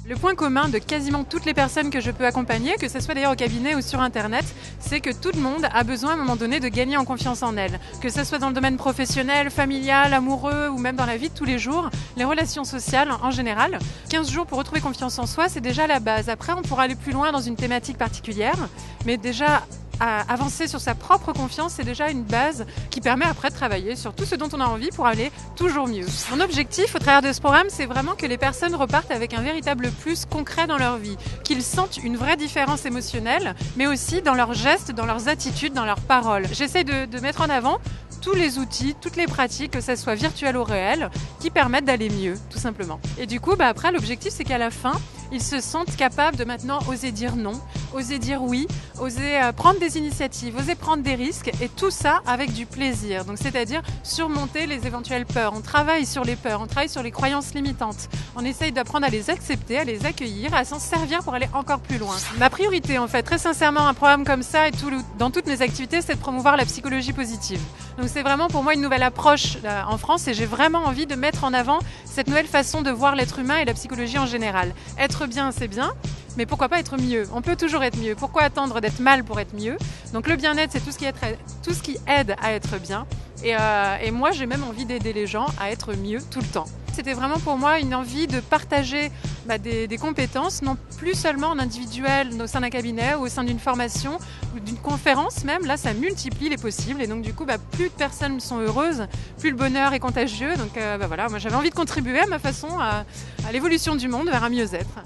Le point commun de quasiment toutes les personnes que je peux accompagner, que ce soit d'ailleurs au cabinet ou sur internet, c'est que tout le monde a besoin à un moment donné de gagner en confiance en elle. Que ce soit dans le domaine professionnel, familial, amoureux ou même dans la vie de tous les jours, les relations sociales en général. 15 jours pour retrouver confiance en soi, c'est déjà la base. Après, on pourra aller plus loin dans une thématique particulière, mais déjà avancer sur sa propre confiance, c'est déjà une base qui permet après de travailler sur tout ce dont on a envie pour aller toujours mieux. Mon objectif au travers de ce programme, c'est vraiment que les personnes repartent avec un véritable plus concret dans leur vie, qu'ils sentent une vraie différence émotionnelle, mais aussi dans leurs gestes, dans leurs attitudes, dans leurs paroles. J'essaie de mettre en avant tous les outils, toutes les pratiques, que ce soit virtuel ou réel, qui permettent d'aller mieux, tout simplement. Et du coup, après, l'objectif, c'est qu'à la fin, ils se sentent capables de maintenant oser dire non, oser dire oui, oser prendre des initiatives, oser prendre des risques, et tout ça avec du plaisir. Donc, c'est-à-dire surmonter les éventuelles peurs. On travaille sur les peurs, on travaille sur les croyances limitantes. On essaye d'apprendre à les accepter, à les accueillir, à s'en servir pour aller encore plus loin. Ma priorité, en fait, très sincèrement, un programme comme ça et dans toutes mes activités, c'est de promouvoir la psychologie positive. Donc, c'est vraiment pour moi une nouvelle approche en France et j'ai vraiment envie de mettre en avant cette nouvelle façon de voir l'être humain et la psychologie en général. Être bien, c'est bien, mais pourquoi pas être mieux? On peut toujours être mieux. Pourquoi attendre d'être mal pour être mieux? Donc le bien-être, c'est tout ce qui aide à être bien. Et moi, j'ai même envie d'aider les gens à être mieux tout le temps. C'était vraiment pour moi une envie de partager des compétences, non plus seulement en individuel au sein d'un cabinet ou au sein d'une formation ou d'une conférence même. Là, ça multiplie les possibles et donc du coup, plus de personnes sont heureuses, plus le bonheur est contagieux. Donc voilà, moi j'avais envie de contribuer à ma façon à l'évolution du monde vers un mieux-être.